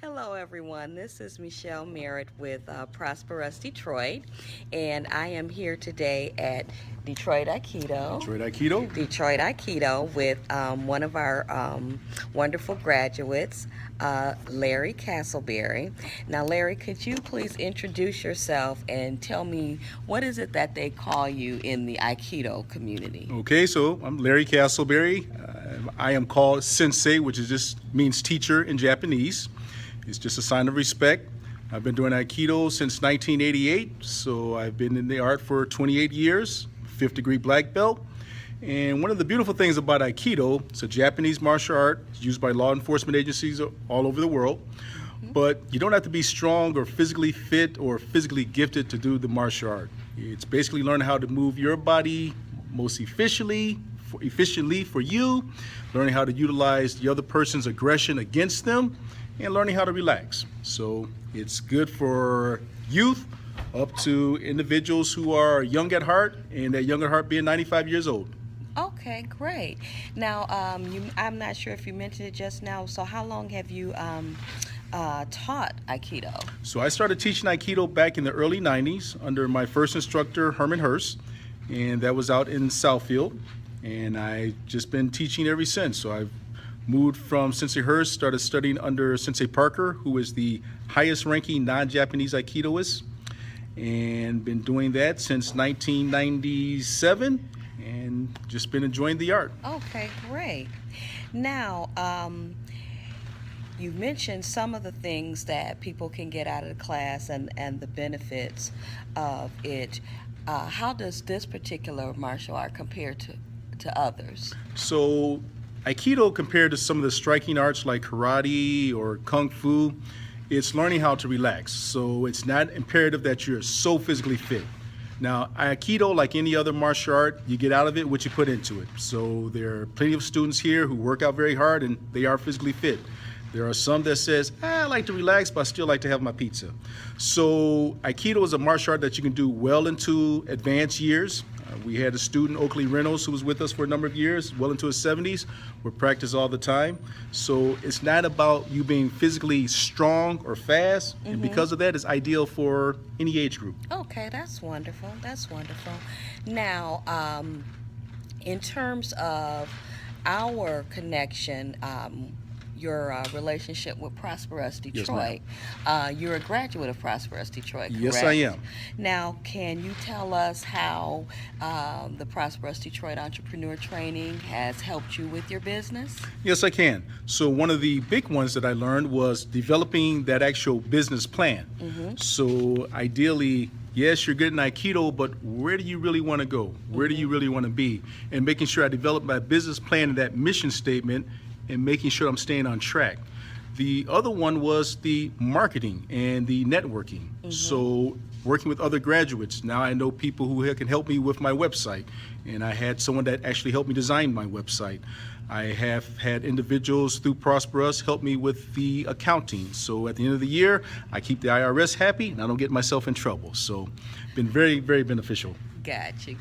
Hello, everyone. This is Michelle Merritt with Prosper Us Detroit, and I am here today at Detroit Aikido. Detroit Aikido. Detroit Aikido with one of our wonderful graduates, Larry Castleberry. Now, Larry, could you please introduce yourself and tell me what is it that they call you in the Aikido community? Okay, so I'm Larry Castleberry. I am called Sensei, which is just means teacher in Japanese. It's just a sign of respect. I've been doing Aikido since 1988, so I've been in the art for 28 years, fifth degree black belt. And one of the beautiful things about Aikido, it's a Japanese martial art used by law enforcement agencies all over the world. But you don't have to be strong or physically fit or physically gifted to do the martial art. It's basically learning how to move your body most efficiently for you, learning how to utilize the other person's aggression against them, and learning how to relax. So it's good for youth up to individuals who are young at heart, and that young at heart being 95 years old. Okay, great. Now, I'm not sure if you mentioned it just now, so how long have you taught Aikido? So I started teaching Aikido back in the early 90s under my first instructor, Herman Hurst, and that was out in Southfield. And I've just been teaching ever since. So I've moved from Sensei Hurst, started studying under Sensei Parker, who is the highest ranking non-Japanese Aikidoist, and been doing that since 1997, and just been enjoying the art. Okay, great. Now, you mentioned some of the things that people can get out of the class and the benefits of it. How does this particular martial art compare to others? So Aikido, compared to some of the striking arts like karate or kung fu, it's learning how to relax. So it's not imperative that you're so physically fit. Now, Aikido, like any other martial art, you get out of it what you put into it. So there are plenty of students here who work out very hard and they are physically fit. There are some that says, I like to relax, but I still like to have my pizza. So Aikido is a martial art that you can do well into advanced years. We had a student, Oakley Reynolds, who was with us for a number of years, well into his 70s. We practice all the time. So it's not about you being physically strong or fast, and because of that, it's ideal for any age group. Okay, that's wonderful. That's wonderful. Now, in terms of our connection, your relationship with Prosper Us Detroit. Yes, you're a graduate of Prosper Us Detroit, correct? Yes, I am. Now, can you tell us how the Prosper Us Detroit Entrepreneur Training has helped you with your business? Yes, I can. So one of the big ones that I learned was developing that actual business plan. So ideally, yes, you're good in Aikido, but where do you really want to go? Where do you really want to be? And making sure I develop my business plan and that mission statement and making sure I'm staying on track. The other one was the marketing and the networking. So working with other graduates. Now I know people who can help me with my website, and I had someone that actually helped me design my website. I have had individuals through Prosper Us help me with the accounting. So at the end of the year, I keep the IRS happy and I don't get myself in trouble. So been very, very beneficial. Gotcha.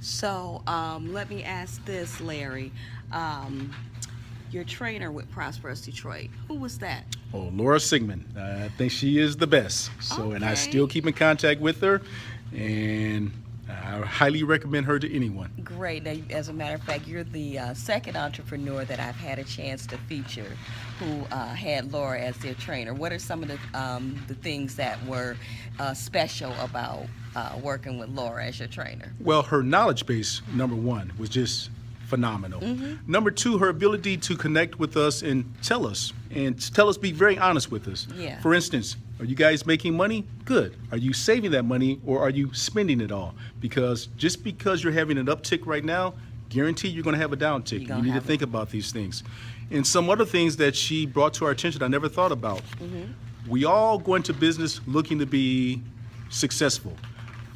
So let me ask this, Larry. Your trainer with Prosper Us Detroit, who was that? Oh, Laura Sigmund. I think she is the best. So, and I still keep in contact with her, and I highly recommend her to anyone. Great. Now, as a matter of fact, you're the second entrepreneur that I've had a chance to feature who had Laura as their trainer. What are some of the things that were special about working with Laura as your trainer? Well, her knowledge base, number one, was just phenomenal. Number two, her ability to connect with us and tell us, be very honest with us. Yeah. For instance, are you guys making money? Good. Are you saving that money, or are you spending it all? Because just because you're having an uptick right now, guarantee you're going to have a downtick. You need to think about these things. And some other things that she brought to our attention I never thought about. We all go into business looking to be successful.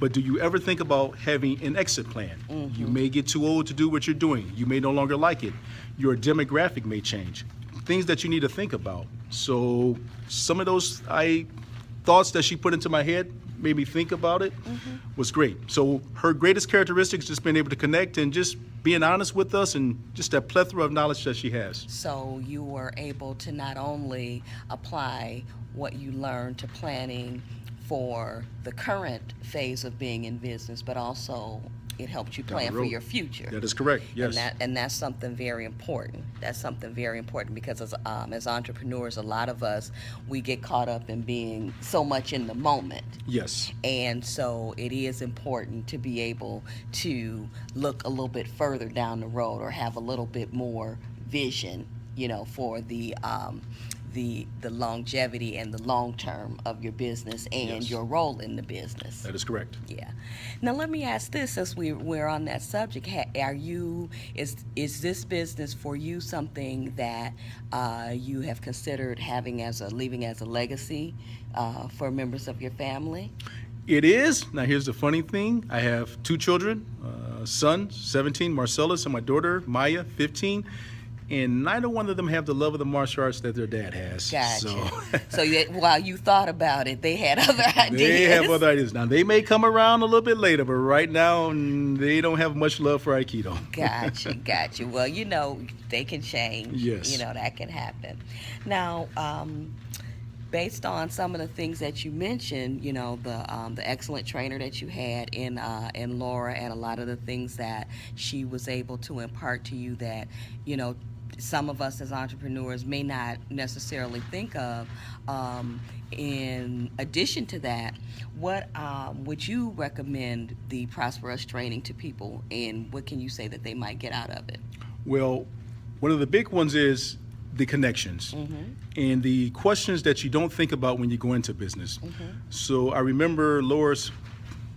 But do you ever think about having an exit plan? You may get too old to do what you're doing. You may no longer like it. Your demographic may change. Things that you need to think about. So some of those thoughts that she put into my head made me think about it, Mm-hmm. was great. So her greatest characteristic is just being able to connect and just being honest with us and just that plethora of knowledge that she has. So you were able to not only apply what you learned to planning for the current phase of being in business, but also it helped you Down the plan for road. your future. That is correct, yes. And that's something very important. That's something very important because as entrepreneurs, a lot of us, we get caught up in being so much in the moment. Yes. And so it is important to be able to look a little bit further down the road or have a little bit more vision, for the longevity and the long term of your business and Yes. your role in the business. That is correct. Yeah. Now let me ask this, since we're on that subject, is this business for you something that you have considered leaving as a legacy for members of your family? It is. Now, here's the funny thing. I have two children, son, 17, Marcellus, and my daughter, Maya, 15. And neither one of them have the love of the martial arts that their dad has. Gotcha. So while you thought about it, they had other ideas. They have other ideas. Now, they may come around a little bit later, but right now, they don't have much love for Aikido. Gotcha. Well, they can change. Yes. That can happen. Now, based on some of the things that you mentioned, the excellent trainer that you had in Laura, and a lot of the things that she was able to impart to you that, some of us as entrepreneurs may not necessarily think of. In addition to that, what would you recommend the Prosperous training to people, and what can you say that they might get out of it? Well, one of the big ones is the connections and the questions that you don't think about when you go into business. So I remember Laura's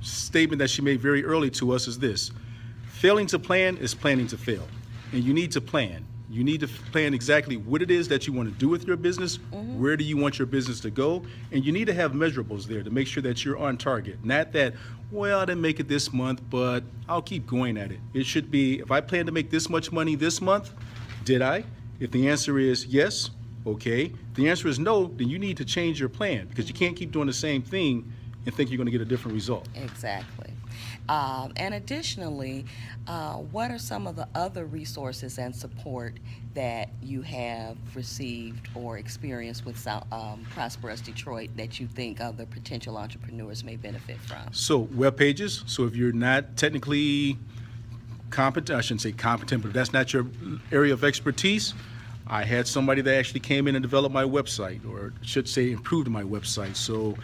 statement that she made very early to us is this: failing to plan is planning to fail. And you need to plan. You need to plan exactly what it is that you want to do with your business, where do you want your business to go, and you need to have measurables there to make sure that you're on target. Not that, well, I didn't make it this month, but I'll keep going at it. It should be, if I plan to make this much money this month, did I? If the answer is yes, okay. If the answer is no, then you need to change your plan, because you can't keep doing the same thing and think you're going to get a different result. Exactly. And additionally, what are some of the other resources and support that you have received or experienced with Prosperous Detroit that you think other potential entrepreneurs may benefit from? So web pages. So if you're not technically competent, I shouldn't say competent, but if that's not your area of expertise, I had somebody that actually came in and developed my website, or should say improved my website. So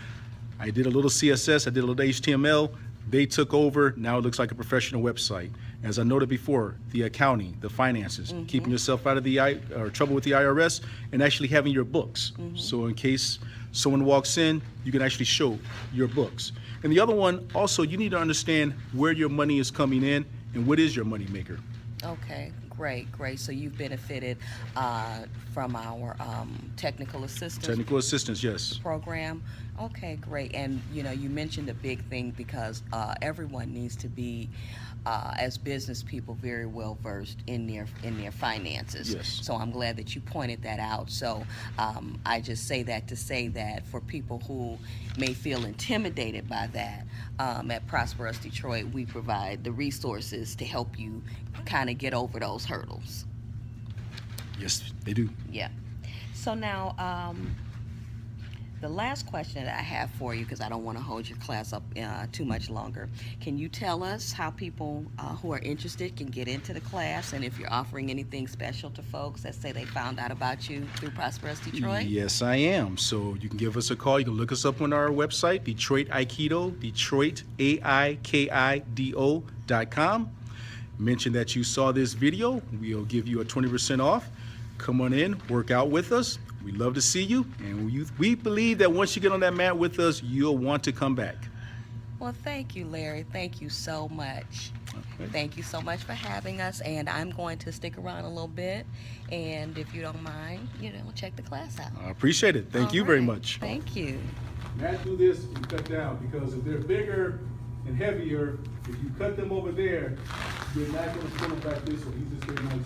I did a little CSS, I did a little HTML. They took over. Now it looks like a professional website. As I noted before, the accounting, the finances, keeping yourself out of or trouble with the IRS, and actually having your books. So in case someone walks in, you can actually show your books. And the other one, also, you need to understand where your money is coming in and what is your money maker. Okay, great. So you've benefited from our technical assistance Technical assistance, yes. program. Okay, great. And you mentioned a big thing, because everyone needs to be, as business people, very well versed in their finances. Yes. So I'm glad that you pointed that out. So I just say that to say that for people who may feel intimidated by that, at Prosperous Detroit, we provide the resources to help you kind of get over those hurdles. Yes, they do. Yeah. So now, the last question that I have for you, because I don't want to hold your class up too much longer, can you tell us how people who are interested can get into the class, and if you're offering anything special to folks that say they found out about you through Prosperous Detroit? Yes, I am. So you can give us a call. You can look us up on our website, Detroit Aikido, Detroit, AIKIDO.com. Mention that you saw this video. We'll give you a 20% off. Come on in, work out with us. We love to see you, and we believe that once you get on that mat with us, you'll want to come back. Well, thank you, Larry. Thank you so much. Okay. Thank you so much for having us, and I'm going to stick around a little bit, and if you don't mind, check the class out. I appreciate it. Thank All you very right. much. Thank you. Matt, do this and cut down, because if they're bigger and heavier, if you cut them over there, you're not going to pull them back this way. He's just getting nice.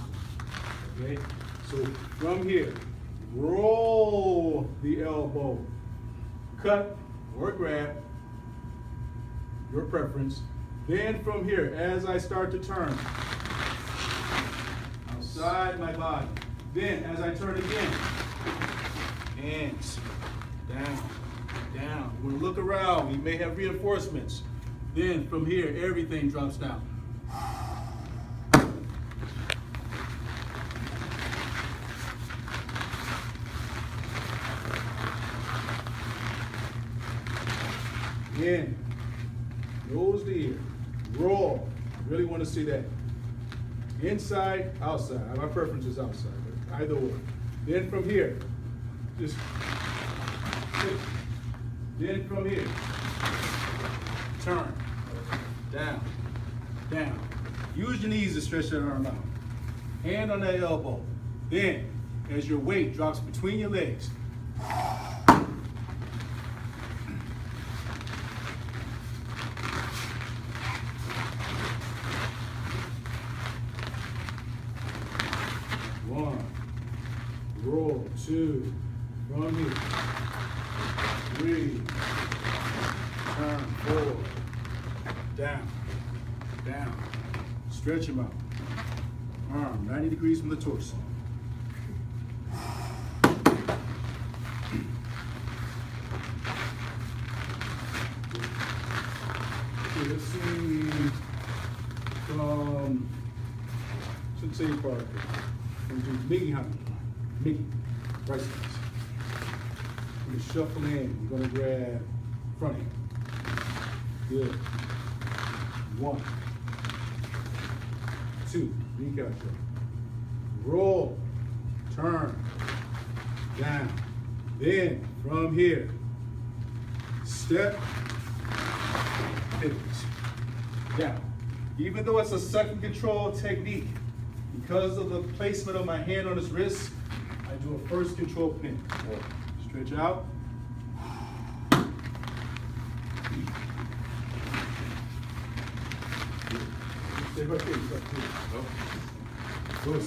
Okay? So from here, roll the elbow, cut or grab, your preference. Then from here, as I start to turn, outside my body. Then as I turn again, hands down, down. We're gonna look around, we may have reinforcements. Then from here, everything drops down. In, nose to ear, roll. Really want to see that. Inside, outside. My preference is outside, but either way. Then from here, just sit. Then from here, turn, down, down. Use your knees to stretch that arm out. Hand on that elbow. Then, as your weight drops between your legs, one, roll, two, from here, three, turn, four, down, down, stretch them out, arm 90 degrees from the torso. Okay, let's see, from Sensei Parker. We're gonna do Mickey Hunt. Mickey, right stance. We're gonna shuffle in. We're gonna grab front hand. Good. 1, 2, kneecap shuffle. Roll, turn, down. Then from here, step, pivot, down. Even though it's a second control technique, because of the placement of my hand on his wrist, I do a first control pin. Stretch out. Stay right there. Good.